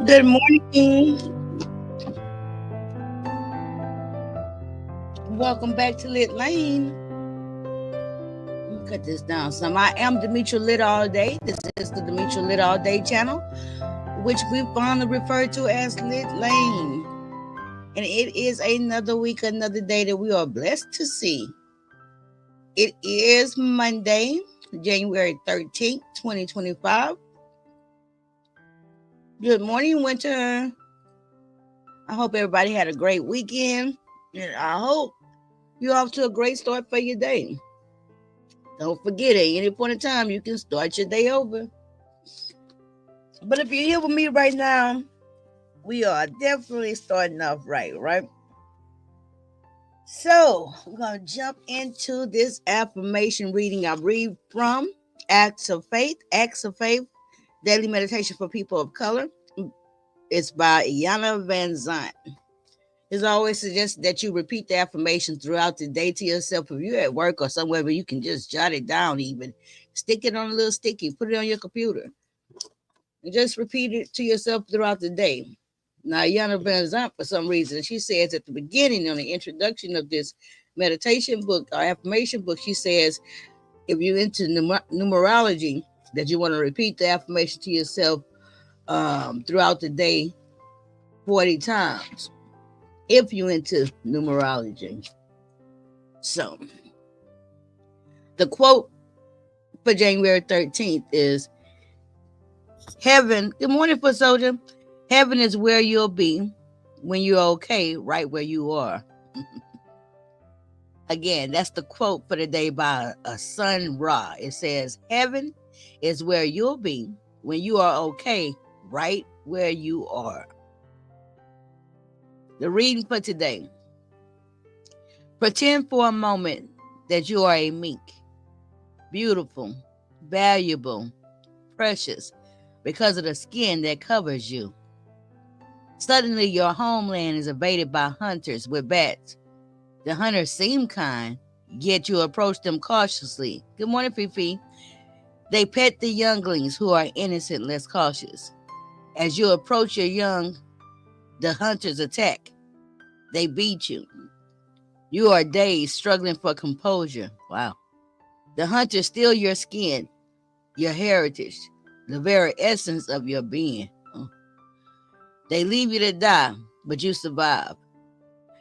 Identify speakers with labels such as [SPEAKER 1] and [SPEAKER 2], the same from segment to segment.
[SPEAKER 1] Good morning. Welcome back to Lit Lane. Let me cut this down some. I am demetralitALLday. This is the demetralitALLday channel, which we fondly refer to as Lit Lane. And it is another week, another day that we are blessed to see. It is Monday, January 13th, 2025. Good morning, Winter. I hope everybody had a great weekend. And I hope you're off to a great start for your day. Don't forget, at any point in time, you can start your day over. But if you're here with me right now, we are definitely starting off right? So, we're going to jump into this affirmation reading. I read from Acts of Faith, Daily Meditation for People of Color. It's by Iyanla Vanzant. It's always suggested that you repeat the affirmation throughout the day to yourself. If you're at work or somewhere where you can just jot it down, even stick it on a little sticky, put it on your computer, and just repeat it to yourself throughout the day. Now, Iyanla Vanzant, for some reason, she says at the beginning on the introduction of this meditation book or affirmation book, she says, if you're into numerology, that you want to repeat the affirmation to yourself throughout the day 40 times. If you're into numerology. So, the quote for January 13th is, heaven, good morning, foot soldier. Heaven is where you'll be when you're okay right where you are. Again, that's the quote for the day by a Sun Ra. It says, heaven is where you'll be when you are okay right where you are. The reading for today. Pretend for a moment that you are a mink. Beautiful, valuable, precious, because of the skin that covers you. Suddenly, your homeland is invaded by hunters with bats. The hunters seem kind, yet you approach them cautiously. Good morning, Fifi. They pet the younglings who are innocent, less cautious. As you approach your young, the hunters attack. They beat you. You are dazed, struggling for composure. Wow. The hunters steal your skin, your heritage, the very essence of your being. They leave you to die, but you survive.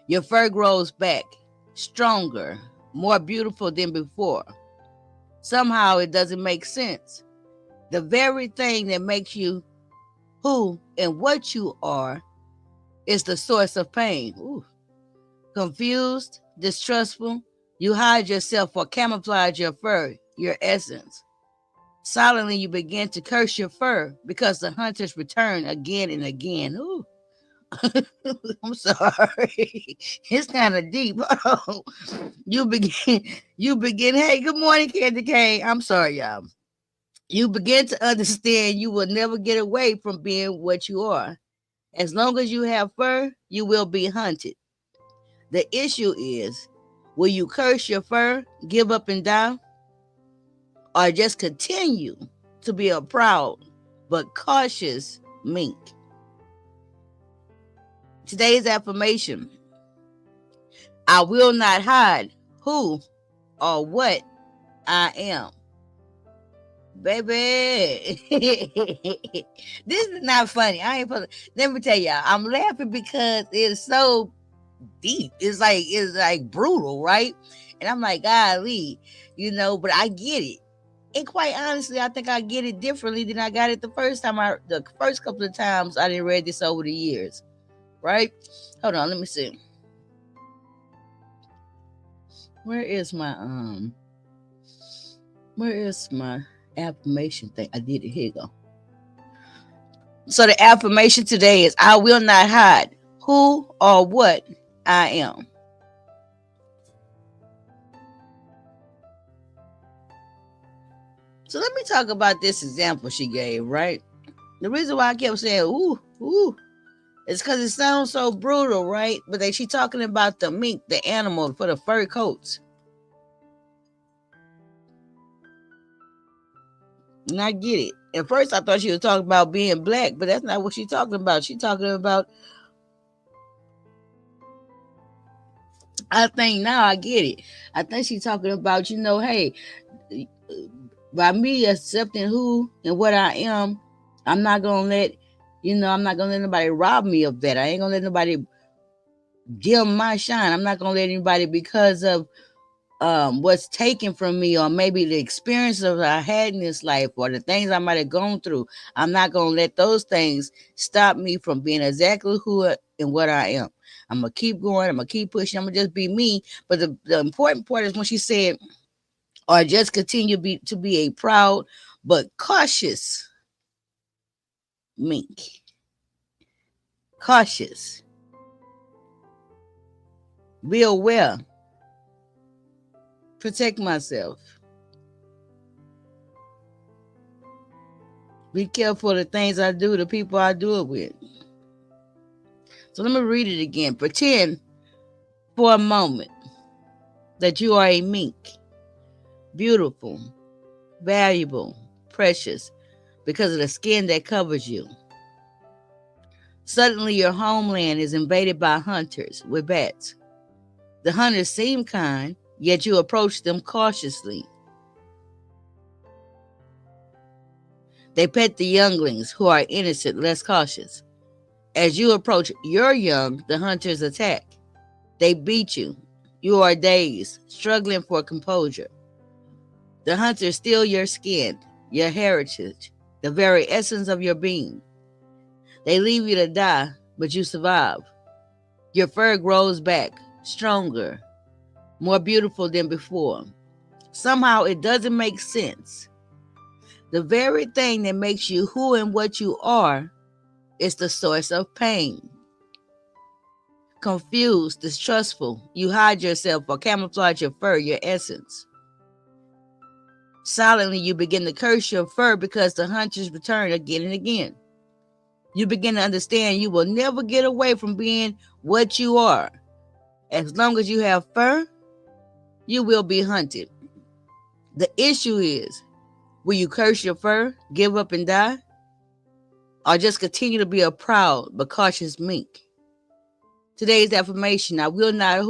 [SPEAKER 1] Your fur grows back, stronger, more beautiful than before. Somehow it doesn't make sense. The very thing that makes you who and what you are is the source of pain. Ooh. Confused, distrustful, you hide yourself or camouflage your fur, your essence. Silently, you begin to curse your fur because the hunters return again and again. Ooh. I'm sorry. It's kind of deep. You begin, hey, good morning, Candy Cane. I'm sorry, y'all. You begin to understand you will never get away from being what you are. As long as you have fur, you will be hunted. The issue is, will you curse your fur, give up and die, or just continue to be a proud but cautious mink? Today's affirmation: I will not hide who or what I am. Baby, this is not funny. I ain't supposed to. Let me tell y'all, I'm laughing because it's so deep. It's like brutal, right? And I'm like, golly, but I get it. And quite honestly, I think I get it differently than I got it the first couple of times I didn't read this over the years, right? Hold on, let me see. Where is my affirmation thing? I did it. Here you go. So the affirmation today is, I will not hide who or what I am. So let me talk about this example she gave, right? The reason why I kept saying, ooh, is because it sounds so brutal, right? But she talking about the mink, the animal for the fur coats. And I get it. At first, I thought she was talking about being black, but that's not what she's talking about. She's talking about, I think now I get it. I think she's talking about, hey, by me accepting who and what I am, I'm not going to I'm not going to let nobody rob me of that. I ain't going to let nobody dim my shine. I'm not going to let anybody, because of what's taken from me, or maybe the experiences I had in this life, or the things I might have gone through, I'm not going to let those things stop me from being exactly who and what I am. I'm going to keep going. I'm going to keep pushing. I'm going to just be me. But the important part is when she said, or just continue to be a proud but cautious mink. Cautious. Be aware. Protect myself. Be careful of the things I do, the people I do it with. So let me read it again. Pretend for a moment that you are a mink. Beautiful, valuable, precious, because of the skin that covers you. Suddenly your homeland is invaded by hunters with bats. The hunters seem kind, yet you approach them cautiously. They pet the younglings who are innocent, less cautious. As you approach your young, the hunters attack. They beat you. You are dazed, struggling for composure. The hunters steal your skin, your heritage, the very essence of your being. They leave you to die, but you survive. Your fur grows back, stronger, more beautiful than before. Somehow it doesn't make sense. The very thing that makes you who and what you are is the source of pain. Confused, distrustful, you hide yourself or camouflage your fur, your essence. Silently, you begin to curse your fur because the hunters return again and again. You begin to understand you will never get away from being what you are. As long as you have fur, you will be hunted. The issue is, will you curse your fur, give up and die? Or just continue to be a proud but cautious mink? Today's affirmation: I will not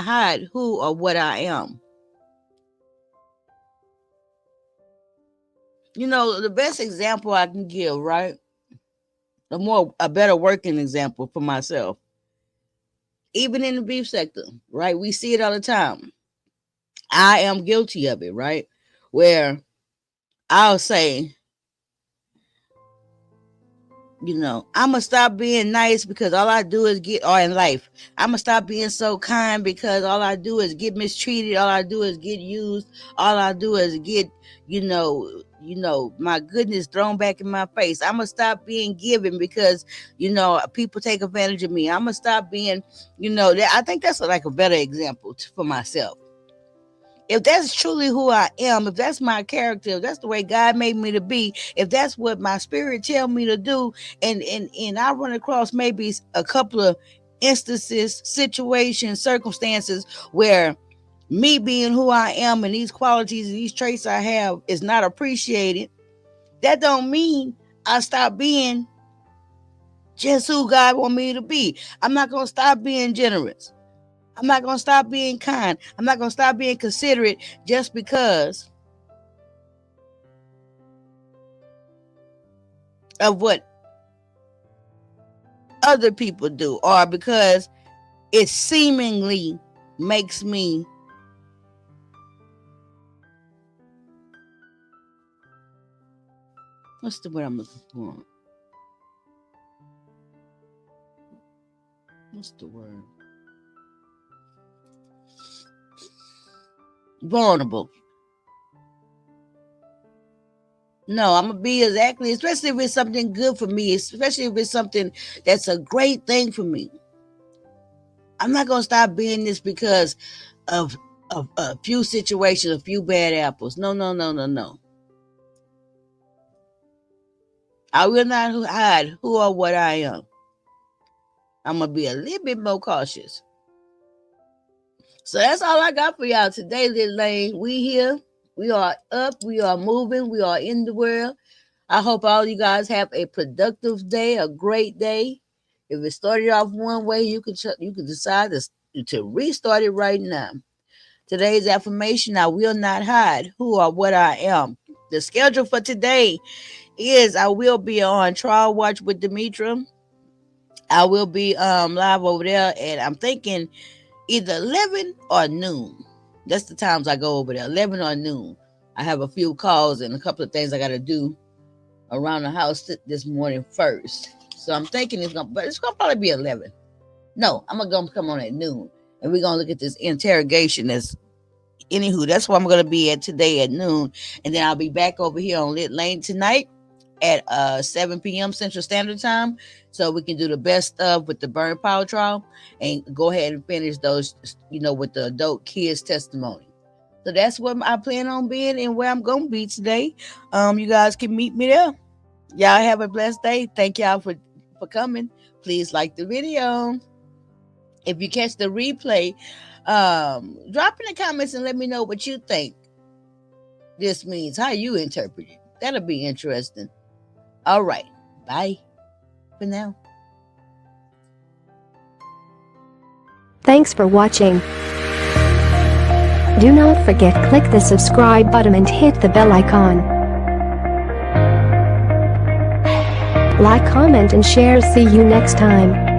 [SPEAKER 1] hide who or what I am. The best example I can give, right? A better working example for myself. Even in the beef sector, right? We see it all the time. I am guilty of it, right? Where I'll say, I'm going to stop being nice because all I do is or in life, I'm going to stop being so kind because all I do is get mistreated. All I do is get used. All I do is get, my goodness thrown back in my face. I'm going to stop being giving because, people take advantage of me. I'm going to stop being, I think that's like a better example for myself. If that's truly who I am, if that's my character, if that's the way God made me to be, if that's what my spirit tell me to do, and I run across maybe a couple of instances, situations, circumstances where me being who I am and these qualities and these traits I have is not appreciated, that don't mean I stop being just who God want me to be. I'm not going to stop being generous. I'm not going to stop being kind. I'm not going to stop being considerate just because of what other people do, or because it seemingly makes me what's the word I'm looking for? What's the word? Vulnerable. No, I'm going to be exactly, especially if it's something good for me, especially if it's something that's a great thing for me. I'm not going to stop being this because of a few situations, a few bad apples. No. I will not hide who or what I am. I'm going to be a little bit more cautious. So that's all I got for y'all today, little lane. We here. We are up. We are moving. We are in the world. I hope all you guys have a productive day, a great day. If it started off one way, you can decide to restart it right now. Today's affirmation: I will not hide who or what I am. The schedule for today is I will be on Trial Watch with Demetra. I will be live over there, and I'm thinking either 11 or noon. That's the times I go over there, 11 or noon. I have a few calls and a couple of things I got to do around the house this morning first. So I'm thinking it's gonna probably be 11. No, I'm gonna come on at noon, and we're gonna look at this interrogation. That's where I'm gonna be at today at noon, and then I'll be back over here on Lit Lane tonight at 7 p.m. Central Standard Time, so we can do the best of with the burn power trial and go ahead and finish those, with the adult kids testimony. So that's what I plan on being and where I'm gonna be today. You guys can meet me there. Y'all have a blessed day. Thank y'all for coming. Please like the video. If you catch the replay, drop in the comments and let me know what you think this means, how you interpret it. That'll be interesting. All right. Bye for now.
[SPEAKER 2] Thanks for watching. Do not forget click the subscribe button and hit the bell icon. Like, comment and share. See you next time.